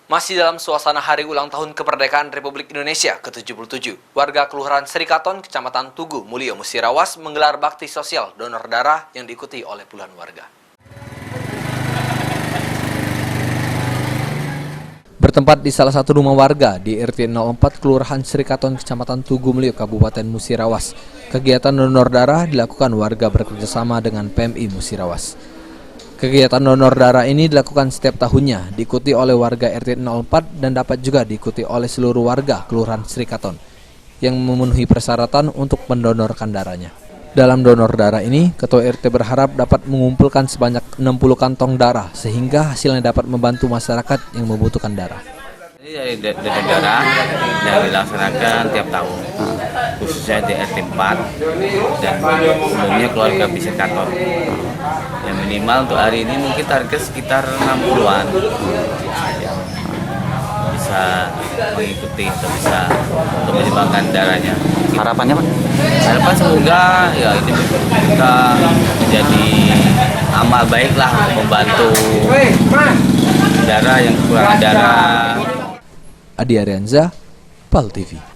Masih dalam suasana hari ulang tahun kemerdekaan Republik Indonesia ke-77, warga Kelurahan Serikaton, Kecamatan Tugu, Mulyo, Musirawas menggelar bakti sosial donor darah yang diikuti oleh puluhan warga. Bertempat di salah satu rumah warga di RT 04 Kelurahan Serikaton, Kecamatan Tugu, Mulyo, Kabupaten Musirawas, kegiatan donor darah dilakukan warga bekerjasama dengan PMI Musirawas. Kegiatan donor darah ini dilakukan setiap tahunnya, diikuti oleh warga RT 04 dan dapat juga diikuti oleh seluruh warga Kelurahan Serikaton yang memenuhi persyaratan untuk mendonorkan darahnya. Dalam donor darah ini, Ketua RT berharap dapat mengumpulkan sebanyak 60 kantong darah sehingga hasilnya dapat membantu masyarakat yang membutuhkan darah. Jadi dari donor darah yang dilaksanakan tiap tahun, khususnya di RT 4 dan umumnya keluarga Serikaton. Yang minimal untuk hari ini mungkin target sekitar 60-an yang bisa mengikuti atau bisa untuk menyumbangkan darahnya. Harapannya Pak? Harapan semoga ya ini kita menjadi amal baiklah membantu darah yang kekurangan darah. Adi Arianza, PAL TV.